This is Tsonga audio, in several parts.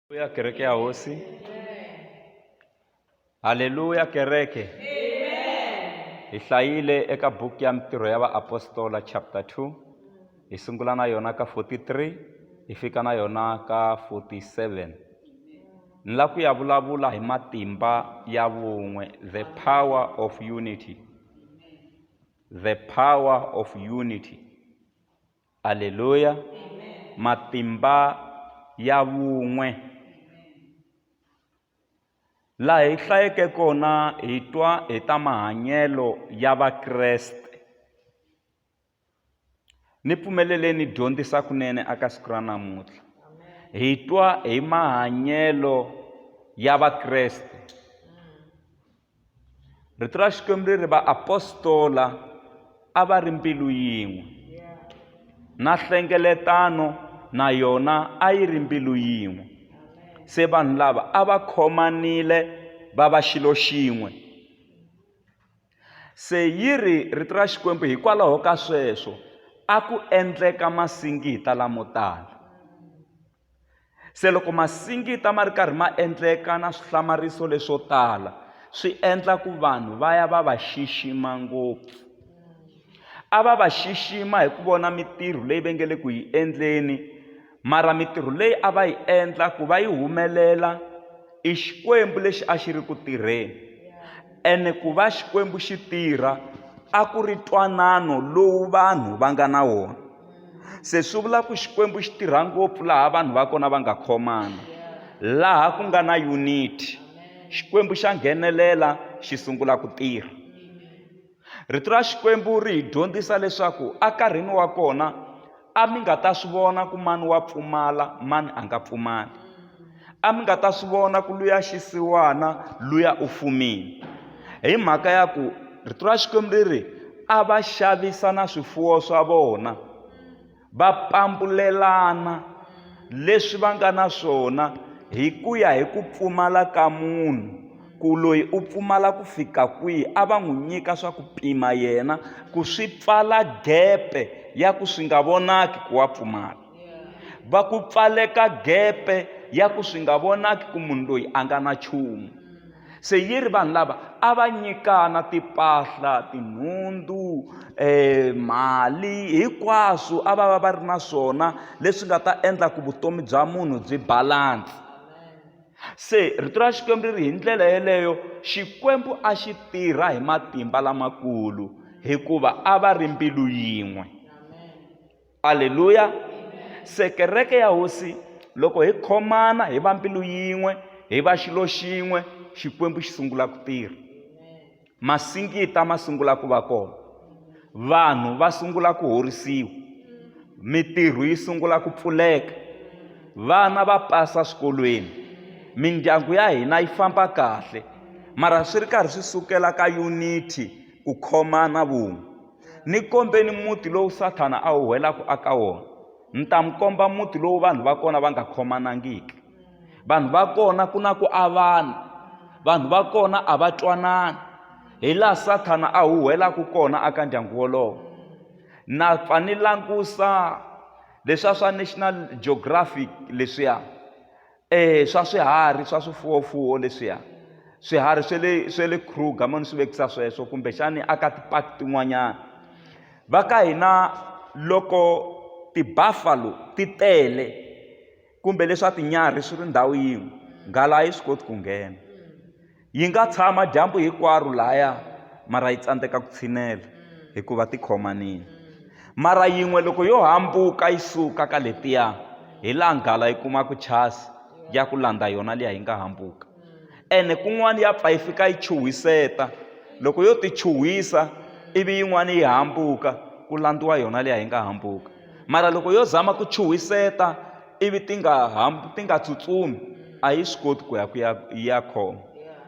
Haleluya kereke ya hosi. Haleluya kereke. Hi hlayile eka buku ya Mitirho ya Vaapostoli chapter 2. Hi sungula na yona ka 43 hi fika na yona ka 47. Ni la ku ya vulavula hi matimba ya vun'we, the power of unity. The power of unity. Haleluya. Matimba ya vun'we. La hi hlayeke kona hi twa hi ta mahanyelo ya Vakreste. Ni pfumeleleni dyondzisa kunene aka siku ra namuntlha. Hi twa hi mahanyelo ya Vakreste. Rito ra Xikwembu ri Vaapostola a va ri mbilu yin'we, na nhlengeletano na yona a yi ri mbilu yin'we. Se vanhu lava a va khomanile va va xilo xin'we. Se yi ri rito ra Xikwembu hikwalaho ka sweswo a ku endleka masingita lamo tala. Se loko masingita ma ri karhi ma endleka na swihlamariso leswo tala, swi endla ku vanhu va ya va va xixima ngopfu. A va va xixima hi ku vona mitirho leyi va nge le ku yi endleni, mara mitirho leyi a va yi endla ku va yi humelela i Xikwembu lexi a xi ri ku tirheni. Ene ku va Xikwembu xi tirha a ku ri twanano lowu vanhu va nga na wona. Se swi vula ku Xikwembu xi tirha ngopfu laha vanhu va kona va nga khomana, laha ku nga na unity. Xikwembu xa nghenelela xi sungula ku tirha. Rito ra Xikwembu ri hi dyondzisa leswaku akarhini wa kona a mi nga ta swi vona ku mani wa pfumala mani a nga pfumali. A mi nga ta swi vona ku luya xisiwana luya u fumile. Hi mhaka ya ku rito ra Xikwembu ri a va xavisa na swifuwo swa vona, va pambulelana leswi va nga na swona hi ku ya hi ku pfumala ka munhu, ku loyi u pfumala ku fika kwihi. A va n'wi nyika swa ku pima yena ku swi pfala gepe ya ku swi nga vonaki ku wa pfumala, va ku pfaleka gepe ya ku swi nga vonaki ku munhu loyi a nga na nchumu. Se yi ri vanhu lava a va nyikana timpahla, tinhundzu, mali, hinkwaswo a va va ri na swona leswi nga ta endla ku vutomi bya munhu byi balance. Se rito ra Xikwembu ri hi ndlela yeleyo Xikwembu a xi tirha hi matimba lamakulu hikuva a va ri mbilu yin'we. Haleluya. Se kereke ya hosi loko hi khomana hi va mbilu yin'we, hi va xilo xin'we, Xikwembu xi sungula ku tirha. Masingita ma sungula ku va kona, vanhu va sungula ku horisiwa, mitirho yi sungula ku pfuleka, vana va pasa swikolweni, mindyangu ya hina yi famba kahle. Mara swi ri karhi swi sukela ka unity, ku khomana vun'we. Ni kombeni muti lowu Sathana a wu whelaka aka wona, ni ta mi komba muti lowu vanhu va kona va nga khomanangiki. Vanhu va kona ku na ku avana, vanhu va kona a va twanani. Hi laha Sathana a wu whelaka kona aka ndyangu wolowo. Na pfa ni langusa leswiya swa National Geographic leswiya, swa swiharhi swa swifuwofuwo leswiya, swiharhi swe le Kruger mo ni swi vekisa sweswo, kumbe xani aka tipaki tin'wanyana. Va ka hina loko ti-buffalo ti tele kumbe leswa tinyarhi swi ri ndhawu yin'we, nghala a yi swi koti ku nghena. Yi nga tshama dyambu hinkwaro lahaya mara yi tsandzeka ku tshinela hikuva ti khomanile. Mara yin'we loko yo hambuka yi suka ka letiya, hi laha nghala yi kumaka chance ya ku landza yona liya yi nga hambuka. Ene kun'wana ya pfa yi fika yi chuhiseta, loko yo ti chuhisa ivi yin'wana yi hambuka ku landziwa yona liya yi nga hambuka. Mara loko yo zama ku chuhiseta ivi ti nga tsutsumi, a yi swi koti ku ya khoma.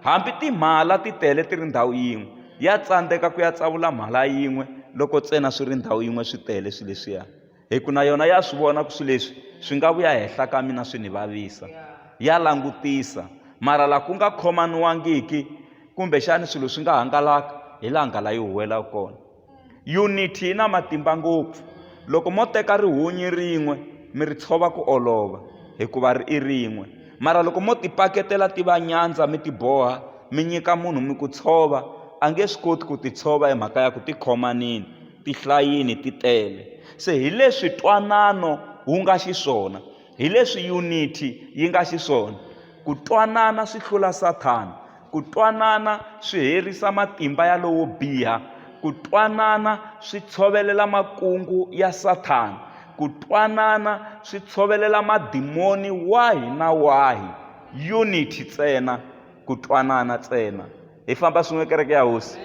Hambi timhala ti tele ti ri ndhawu yin'we, ya tsandzeka ku ya tsavula mhala yin'we loko ntsena swi ri ndhawu yin'we swi tele swilo leswiya. Hikuva na yona ya swi vona ku swilo leswi swi nga vuya henhla ka mina swi ni vavisa. Ya langutisa, mara laha ku nga khomaniwangiki kumbexani swilo swi nga hangalaka, hi laha nghala yi huwela kona. Unity yi na matimba ngopfu. Loko mo teka rihunyi rin'we mi ri tshova ku olova hikuva ri i rin'we. mara loko mo tipaketela ti va nyandza mi ti boha mi nyika munhu mi ku tshova a nge swi koti ku ti tshova hi mhaka ya ku ti khomanini ti hlayini ti tele. Se hi leswi twanano wu nga xiswona, hi leswi unity yi nga xiswona. Ku twanana swi hlula Sathana, ku twanana swi herisa matimba ya lowo biha, ku twanana swi tshovelela makungu ya Sathana, ku twanana swi tshovelela madimoni wahi na wahi. Unity ntsena, ku twanana ntsena. Hi famba swin'we kereke ya hosi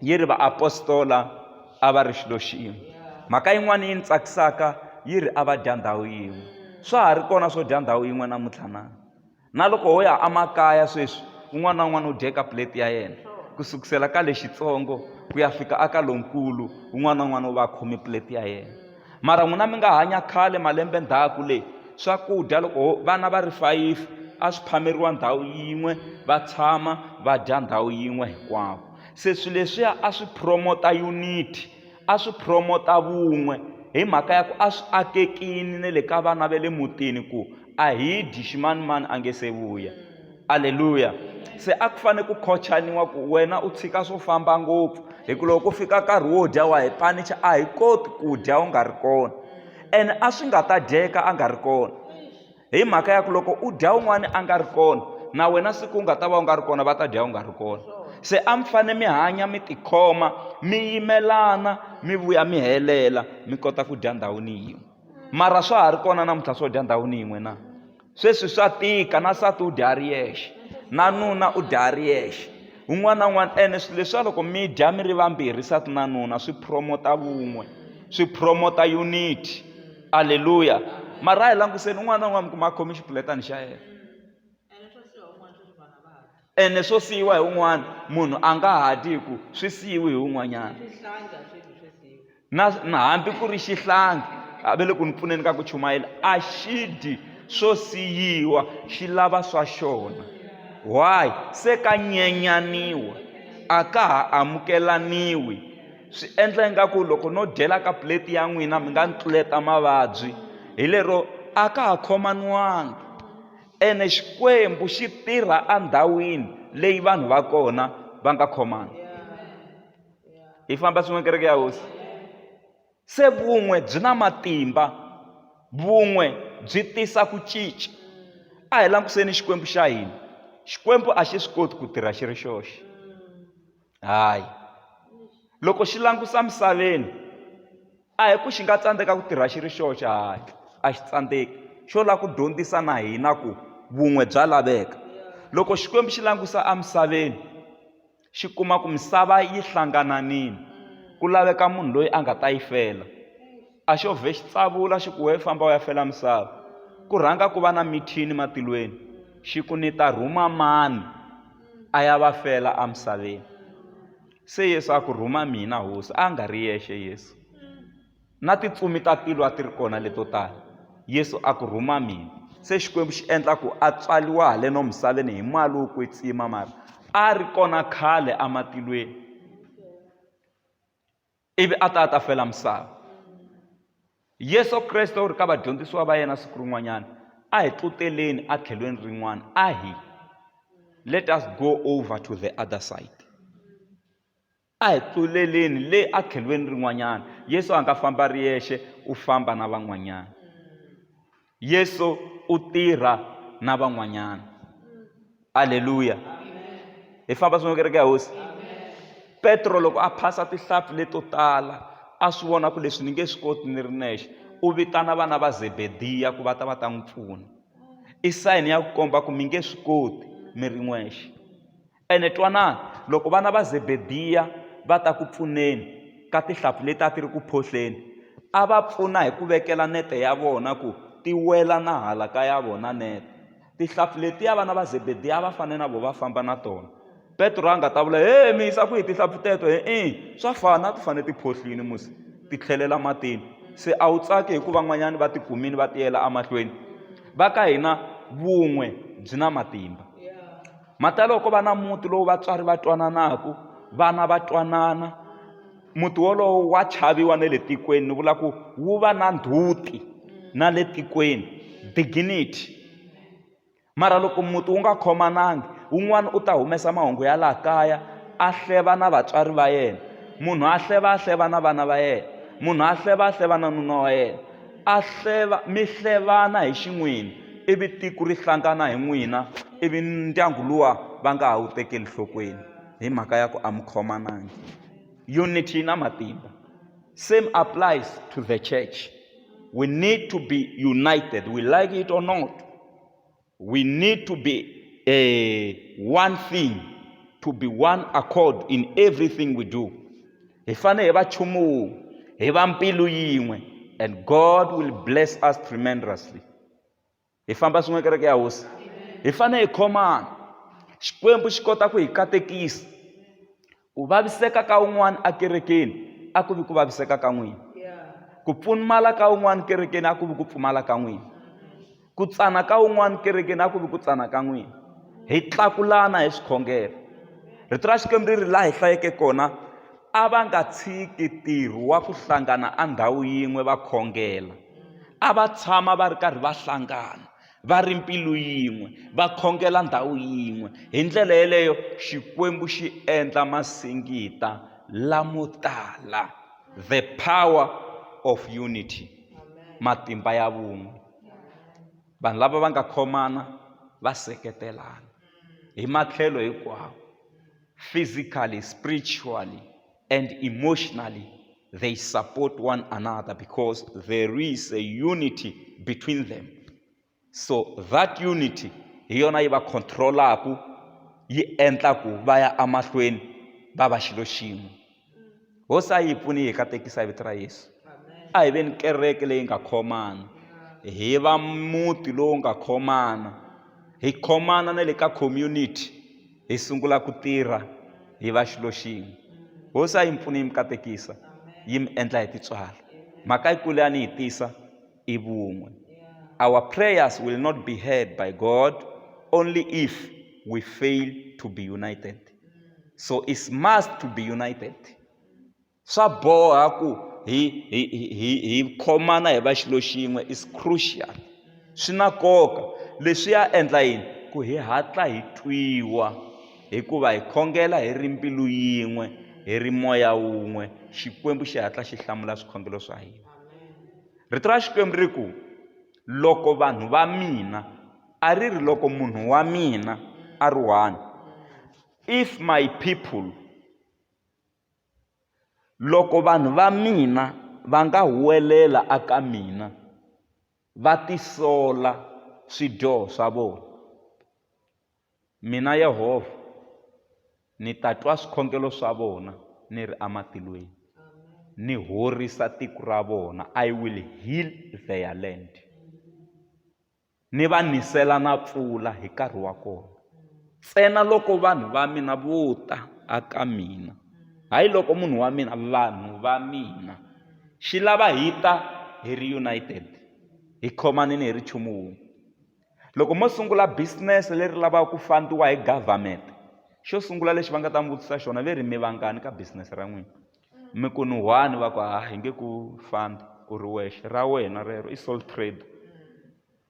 yi ri vaapostola a va ri xilo xin'we. Mhaka yin'wana yi ni tsakisaka yi ri a va dya ndhawu yin'we. Swa ha ri kona swo dya ndhawu yin'we namuntlha na loko ho ya emakaya sweswi un'wana na un'wana u dyeka plate ya yena, ku sukusela ka lexitsongo ku ya fika aka lonkulu un'wana na un'wana u va khomi plate ya yena. Mara n'wina mi nga hanya khale malembe ndzhaku leyi swakudya loko vana va ri 5 a swi phameriwa ndhawu yin'we va tshama va dya ndhawu yin'we hinkwavo. Se swilo leswiya a swi promota unity, a swi promota vun'we hi mhaka ya ku a swi akekini na le ka vana va le mutini ku a hi dyi ximanimani a nge se vuya. Aleluya. Se a ku fanele ku khochaniwa ku wena u tshika swo famba ngopfu, hi ku loko ku fika nkarhi wo dya wa hi panicha a hi koti ku dya u nga ri kona, ene a swi nga ta dyeka a nga ri kona. Hi mhaka ya ku loko u dya un'wana a nga ri kona na wena siku u nga ta va u nga ri kona va ta dya u nga ri kona. Se a mi fanele mi hanya mi tikhoma mi yimelana mi vuya mi helela mi kota ku dya ndhawini yin'we. Mara swa ha ri kona namuntlha swo dya ndhawini yin'we na? Sweswi swa tika, na nsati u dya a ri yexe, na nuna u dya a ri yexe, un'wana na un'wana. Ene swilo leswiya loko mi dya mi ri vambirhi nsati na nuna swi promota vun'we, swi promota unity. Aleluya. Mara hi languseni un'wana na un'wana mi kuma a khomi xipuletani xa yena, ene swo siyiwa hi un'wana munhu a nga ha dyi ku swi siyiwe hi un'wanyana. Na hambi ku ri xihlangi a ve le ku ni pfuneni ka ku chumayela a xi dyi swo siyiwa, xi lava swa xona. Why? Se ka nyenyaniwa, a ka ha amukelaniwi. Swi endla ingaku loko no dyela ka plate ya n'wina mi nga ni tluleta mavabyi, hi lero a ka ha khomaniwangi. Ene xikwembu xi tirha endhawini leyi vanhu va kona va nga khomana. Hi famba swin'we kereke ya hosi. Se vun'we byi na matimba, vun'we byi tisa ku cinca. A hi languseni xikwembu xa hina, xikwembu a xi swi koti ku tirha xi ri xoxe. Hayi, loko xi langusa misaveni a hi ku xi nga tsandzeka ku tirha xi ri xoxe, hayi a xi tsandzeki. Xo lava ku dyondzisa na hina ku vun'we bya laveka. Loko xikwembu xi langusa emisaveni xi kuma ku misava yi hlangananini, ku laveka munhu loyi a nga ta yi fela. A xo vhe xi tsavula xi ku we famba u ya fela misava, ku rhanga ku va na mithini matilweni, xi ku ni ta rhuma mani a ya va fela emisaveni. Se Yesu a ku rhuma mina hosi, a nga ri yexe Yesu, na titsumi ta tilo a ti ri kona leto tala. Yesu a ku rhuma mina. Se xikwembu xi endla ku a tswaliwa hale no misaveni hi mali wo kwetsima, mara a ri kona khale ematilweni, ivi a ta fela misava. Yesu Kreste u ri ka vadyondzisiwa va yena siku rin'wanyana, a hi tluteleni a tlhelweni rin'wana, let us go over to the other side. A hi tluleleni le a tlhelweni rin'wanyana. Yesu a nga famba ri yexe, u famba na van'wanyana. Yesu u tirha na van'wanyana. Aleluya. Hi famba swin'we kereke ya hosi. Petro loko a phasa tihlampfi leto tala a swi vona ku leswi ni nge swi koti ni ri nexe, u vitana vana va Zebediya ku va ta n'wi pfuna. I sayini ya ku komba ku mi nge swi koti mi ri n'wexe. Ene twanana, loko vana va Zebediya va ta ku pfuneni ka tihlampfi leti a ti ri ku phohleni, a va pfuna hi ku vekela nete ya vona ku ti wela na hala ka ya vona nete. Tihlampfi letiya vana va Zebediya va fanele na vo va famba na tona. Petro a nga ta vula, mi yisa ku hi tihlampfi teto? Swa fana, ti fanele ti phohlini musi ti tlhelela matini. Se a wu tsaki hi ku van'wanyana va ti kumini va tiyela emahlweni. Va ka hina vun'we byi na matimba. Mata loko va na muti lowu vatswari va twananaku, vana va twanana, muti wolowo wa chaviwa na le tikweni. Ni vula ku wu va na ndzhuti na le tikweni, dignity. mara loko muti wu nga khomanangi un'wana u ta humesa mahungu ya laha kaya a hleva na vatswari va yena, munhu a hleva na vana va yena, munhu a hleva na nuna wa yena, a hleva, mi hlevana hi xin'wini ivi tiko ri hlangana hi n'wina ivi ndyangu luwa va nga ha wu tekeli nhlokweni hi mhaka ya ku a mi khomanangi. Unity na matimba. Same applies to the church. We need to be united, we like it or not. We need to be one thing, to be one accord in everything we do. Hi fanele hi va nchumu wun'we, hi va mbilu yin'we, and God will bless us tremendously. Hi famba swin'we kereke ya hosi. Hi fanele hi khomana. Xikwembu xi kota ku hi katekisa. Ku vaviseka ka un'wana a kerekeni a ku vi ku vaviseka ka n'wina. Ku pfumala ka un'wana kerekeni a ku vi ku pfumala ka n'wina. Ku tsana ka un'wana kerekeni a ku vi ku tsana ka n'wina. Hi tlakulana hi swikhongelo. Rito ra Xikwembu ri ri laha hi hlayeke kona a va nga tshiki ntirho wa ku hlangana a ndhawu yin'we va khongela. A va tshama va ri karhi va hlangana, va ri mbilu yin'we, va khongela ndhawu yin'we. Hi ndlela yeleyo Xikwembu xi endla masingita lamo tala. The power of unity. Matimba ya vun'we. Vanhu lava va nga khomana va seketelana hi matlhelo hinkwawo. Physically, spiritually, and emotionally, they support one another because there is a unity between them. So that unity hi yona yi va controlaku, yi endlaku va ya amahlweni va va xilo xin'we. Hosi a yi pfuni hi katekisa hi vito ra Yesu. A hi veni kereke leyi nga khomana, hi va muti lowu nga khomana, hi khomana na le ka community, hi sungula ku tirha hi va xilo xin'we. Hosi a yi pfuni yi mi katekisa, yi mi endla hi titswala. Mhaka yikulu ya ni hi tisa i vun'we. Our prayers will not be heard by God only if we fail to be united. So it's must to be united. Swa boha ku hi khomana hi va xilo xin'we is crucial. Swi na nkoka. Leswi ya endla yini? Ku hi hatla hi twiwa hikuva hi khongela hi ri mbilu yin'we, hi ri moya wun'we, Xikwembu xi hatla xi hlamula swikhongelo swa hina. Rito ra Xikwembu ri ku loko vanhu va mina, a ri ri loko munhu wa mina a ri one. If my people, loko vanhu va mina va nga huwelela aka mina, va tisola swidyoho swa vona, mina Yehovha ni ta twa swikhongelo swa vona ni ri amatilweni, ni horisa tiko ra vona. I will heal their land. Ni va nisela na mpfula hi nkarhi wa kona. Ntsena loko vanhu va mina vo ta aka mina, hayi loko munhu wa mina, vanhu va mina. Xi lava hi ta hi ri united, hi khomanini hi ri nchumu wun'we. Loko mo sungula business leri lavaka ku fandiwa hi government, xo sungula lexi va nga ta mi vutisa xona, ve ri mi vangani ka business ra n'wina? Mi ku ni one, va ku hi nge ku fandi, u ri wexe, ra wena rero i sole trade.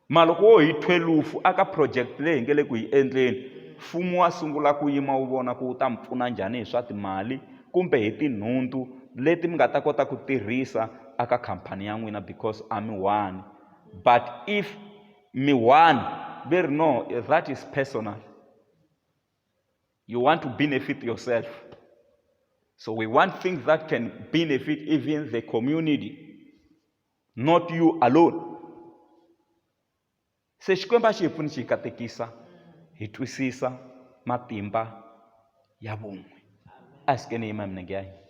Ma loko wo hi 12 aka project leyi hi nge le ku yi endleni, mfumo wa sungula ku yima wu vona ku wu ta mi pfuna njhani hi swa timali kumbe hi tinhundzu leti mi nga ta kota ku tirhisa aka khampani ya n'wina because a mi one. But if mi one, ve ri no, that is personal. You want to benefit yourself. So we want things that can benefit even the community, not you alone. Se Xikwembu xi hi pfuni xi hi katekisa, hi twisisa matimba ya vun'we. A hi sukeni hi yima hi milenge ya hina.